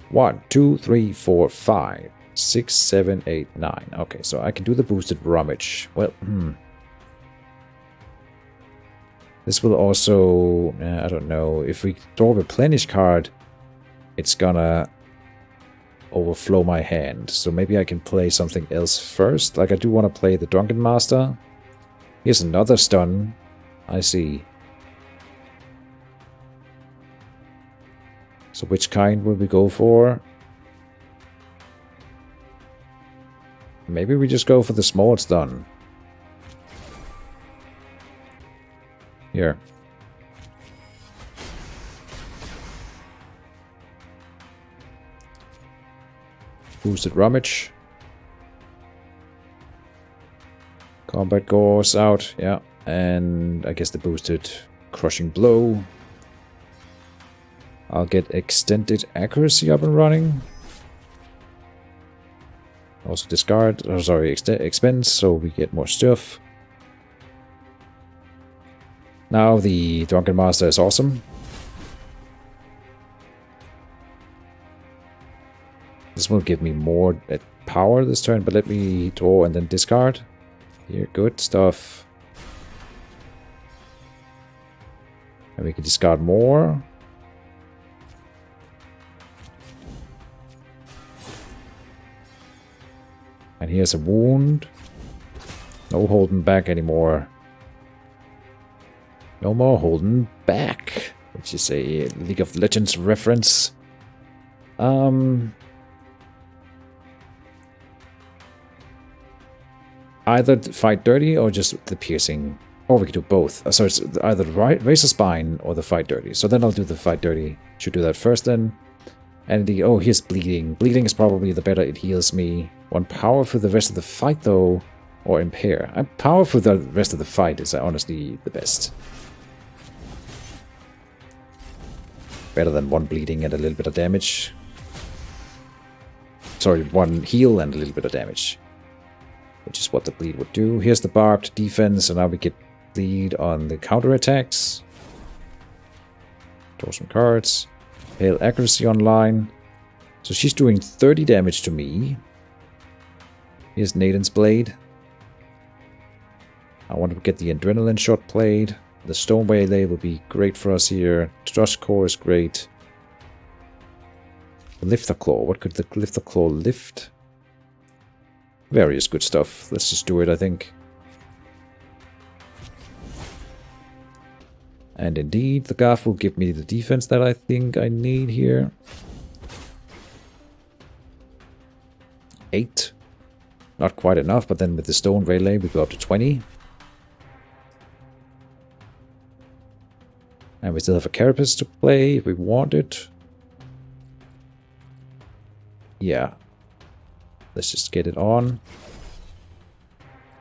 1, 2, 3, 4, 5, 6, 7, 8, 9. Okay, so I can do the boosted rummage. Well, This will also... I don't know. If we draw a replenish card, it's gonna overflow my hand. So maybe I can play something else first. Like, I do want to play the Drunken Master. Here's another stun. I see. So which kind will we go for? Maybe we just go for the small stun. Here. Boosted rummage. Combat Gauze out, yeah. And I guess the boosted crushing blow. I'll get extended accuracy up and running. Also discard, oh sorry, expense, so we get more stuff. Now the Drunken Master is awesome. This will give me more power this turn, but let me draw and then discard. Here, good stuff. And we can discard more. And here's a wound. No holding back anymore. No more holding back, which is a League of Legends reference. Either fight dirty or just the piercing. Or we could do both. So it's either Razor Spine or the fight dirty. So then I'll do the fight dirty. Should do that first then. And the, oh, here's bleeding. Bleeding is probably the better. It heals me. 1 power for the rest of the fight though. Or impair. Power for the rest of the fight is honestly the best. Better than 1 bleeding and a little bit of damage. Sorry, 1 heal and a little bit of damage. Which is what the bleed would do. Here's the barbed defense, and now we get bleed on the counterattacks. Draw some cards. Pale accuracy online. So she's doing 30 damage to me. Here's Naden's blade. I want to get the adrenaline shot played. The stone waylay will be great for us here. Trust core is great. Lifter claw. What could the lifter claw lift? Various good stuff. Let's just do it, I think. And indeed, the Gaff will give me the defense that I think I need here. 8. Not quite enough, but then with the stone relay we go up to 20. And we still have a Carapace to play if we want it. Yeah. Let's just get it on.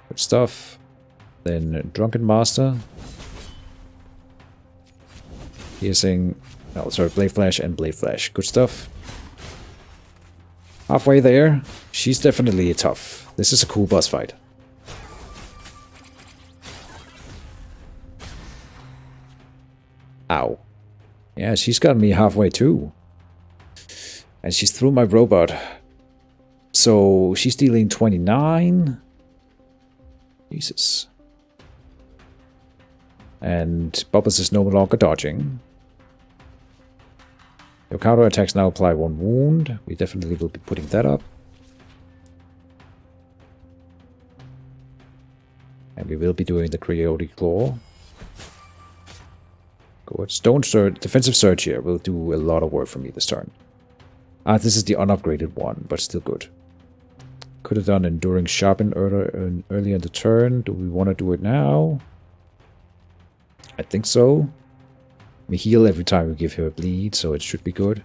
Good stuff. Then Drunken Master. Using, oh sorry, Blade Flash and Blade Flash. Good stuff. Halfway there. She's definitely tough. This is a cool boss fight. Ow. Yeah, she's got me halfway too. And she's through my robot. So she's dealing 29. Jesus. And Bubbles is no longer dodging. Your counterattacks now apply 1 wound. We definitely will be putting that up. And we will be doing the Coyote Claw. Good. Stone Surge, defensive surge here will do a lot of work for me this turn. This is the unupgraded one, but still good. Could have done Enduring Sharpen earlier in the turn. Do we want to do it now? I think so. We heal every time we give her a bleed, so it should be good.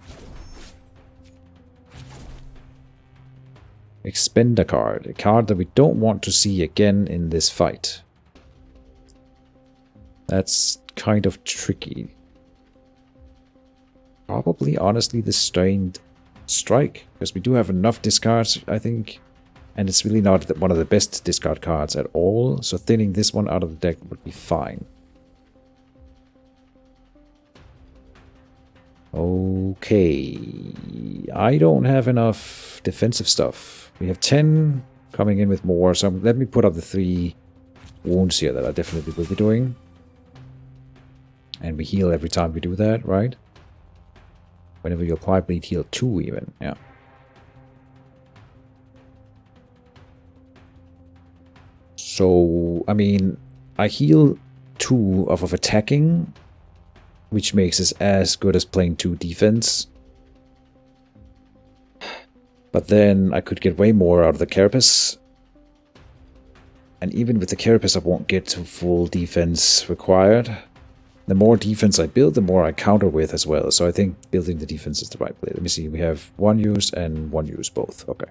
Expend a card that we don't want to see again in this fight. That's kind of tricky. Probably, honestly, the Strained Strike, because we do have enough discards, I think. And it's really not one of the best discard cards at all, so thinning this one out of the deck would be fine. Okay, I don't have enough defensive stuff. We have 10 coming in with more, so let me put up the 3 wounds here that I definitely will be doing. And we heal every time we do that, right? Whenever you apply bleed, heal 2 even, yeah. So, I mean, I heal 2 off of attacking, which makes us as good as playing 2 defense. But then I could get way more out of the Carapace. And even with the Carapace, I won't get to full defense required. The more defense I build, the more I counter with as well. So I think building the defense is the right play. Let me see, we have 1 use and 1 use both. Okay.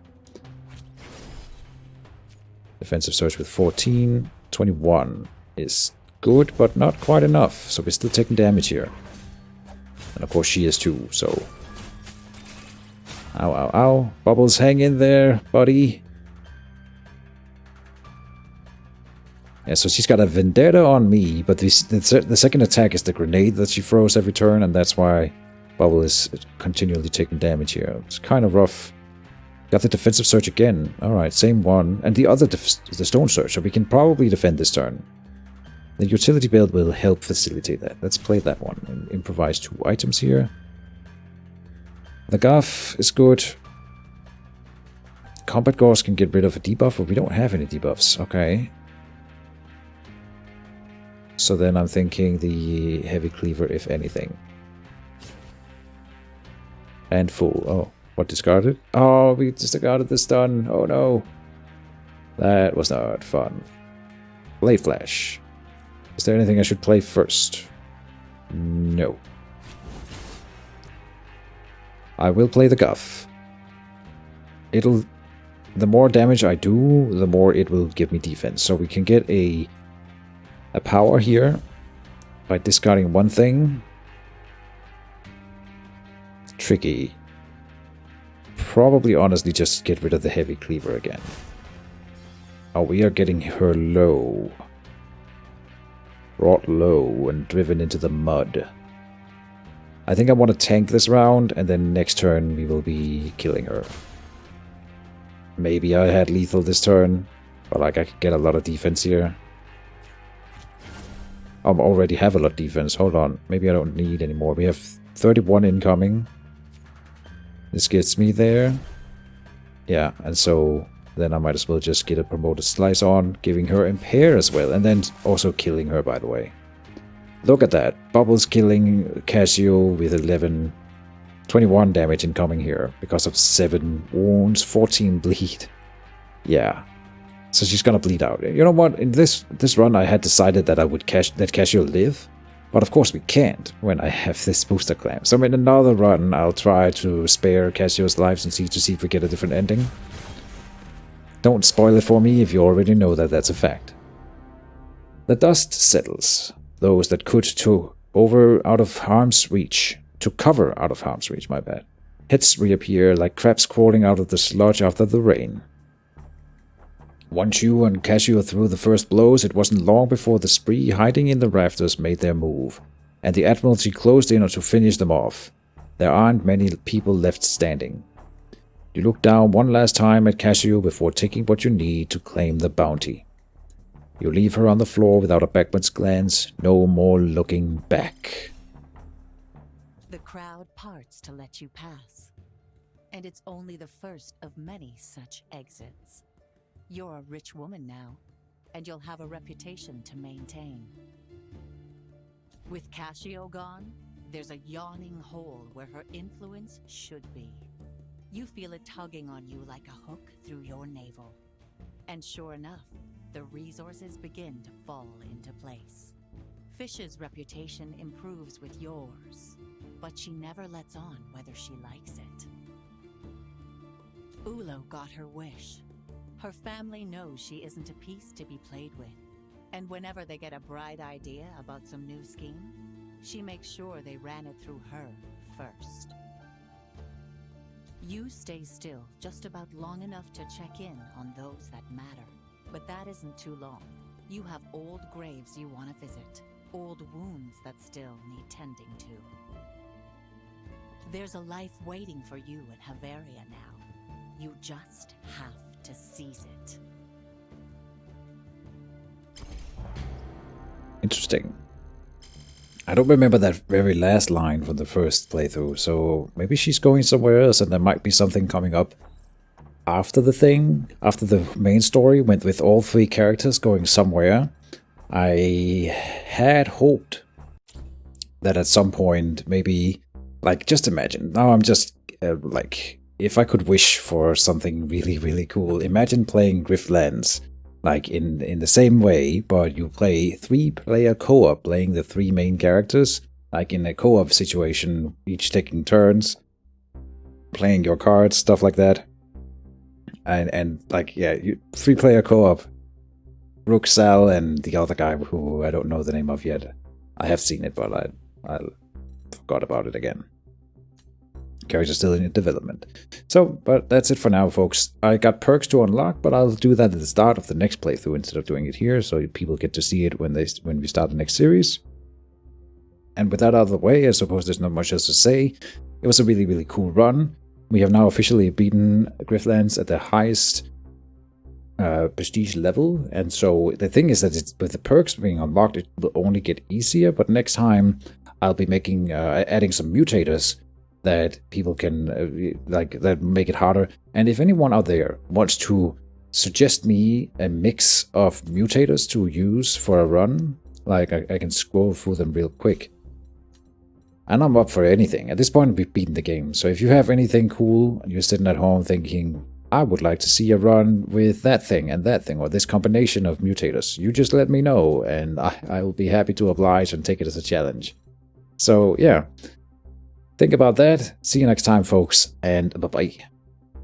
Defensive surge with 14. 21 is good, but not quite enough. So we're still taking damage here. And of course she is too, so... Ow, ow, ow. Bubbles, hang in there, buddy. Yeah, so she's got a vendetta on me, but the second attack is the grenade that she throws every turn, and that's why Bubble is continually taking damage here. It's kind of rough. Got the defensive surge again. Alright, same one. And the other, the stone surge, so we can probably defend this turn. The utility build will help facilitate that. Let's play that one and improvise 2 items here. The Guff is good. Combat Gauze can get rid of a debuff, but we don't have any debuffs. Okay. So then I'm thinking the Heavy Cleaver, if anything. And Fool. Oh, what discarded? Oh, we discarded the stun. Oh no. That was not fun. Blade Flash. Is there anything I should play first? No. I will play the Guff. The more damage I do, the more it will give me defense. So we can get a power here by discarding one thing. Tricky. Probably, honestly, just get rid of the Heavy Cleaver again. Oh, we are getting her low. Brought low and driven into the mud. I think I want to tank this round, and then next turn we will be killing her. Maybe I had lethal this turn, but like I could get a lot of defense here. I already have a lot of defense. Hold on. Maybe I don't need any more. We have 31 incoming. This gets me there. Yeah, and so then I might as well just get a promoted slice on, giving her impair as well, and then also killing her, by the way. Look at that. Bubbles killing Casio with 21 damage incoming here because of 7 wounds, 14 bleed. Yeah. So she's gonna bleed out. You know what? In this run, I had decided that I would let Casio live, but of course we can't when I have this booster clamp. So in another run, I'll try to spare Casio's lives and see if we get a different ending. Don't spoil it for me if you already know that that's a fact. The dust settles. Those that could to cover out of harm's reach, my bad. Heads reappear like crabs crawling out of the sludge after the rain. Once you and Casio threw the first blows, it wasn't long before the spree hiding in the rafters made their move, and the Admiralty closed in to finish them off. There aren't many people left standing. You look down one last time at Casio before taking what you need to claim the bounty. You leave her on the floor without a backwards glance, no more looking back. The crowd parts to let you pass, and it's only the first of many such exits. You're a rich woman now, and you'll have a reputation to maintain. With Cassio gone, there's a yawning hole where her influence should be. You feel it tugging on you like a hook through your navel. And sure enough, the resources begin to fall into place. Fish's reputation improves with yours, but she never lets on whether she likes it. Ulo got her wish. Her family knows she isn't a piece to be played with, and whenever they get a bright idea about some new scheme, she makes sure they ran it through her first. You stay still just about long enough to check in on those that matter, but that isn't too long. You have old graves you want to visit, old wounds that still need tending to. There's a life waiting for you in Havaria now. You just have to seize it. Interesting. I don't remember that very last line from the first playthrough, so maybe she's going somewhere else and there might be something coming up after the thing, after the main story, went with all three characters going somewhere. I had hoped that at some point, maybe, like, just imagine, now I'm just, like, if I could wish for something really, really cool, imagine playing Griftlands, like in the same way, but you play 3-player co-op, playing the 3 main characters, like in a co-op situation, each taking turns, playing your cards, stuff like that. And like, yeah, 3-player co-op, Rook, Sal, and the other guy who I don't know the name of yet. I have seen it, but I forgot about it again. Character's still in development. So, but that's it for now, folks. I got perks to unlock, but I'll do that at the start of the next playthrough instead of doing it here, so people get to see it when we start the next series. And with that out of the way, I suppose there's not much else to say. It was a really, really cool run. We have now officially beaten Griftlands at the highest prestige level, and so the thing is that with the perks being unlocked, it will only get easier, but next time I'll be making adding some mutators that people can, that make it harder. And if anyone out there wants to suggest me a mix of mutators to use for a run, like I can scroll through them real quick. And I'm up for anything. At this point, we've beaten the game. So if you have anything cool, and you're sitting at home thinking, I would like to see a run with that thing, or this combination of mutators, you just let me know, and I will be happy to oblige and take it as a challenge. So yeah. Think about that. See you next time, folks, and bye-bye.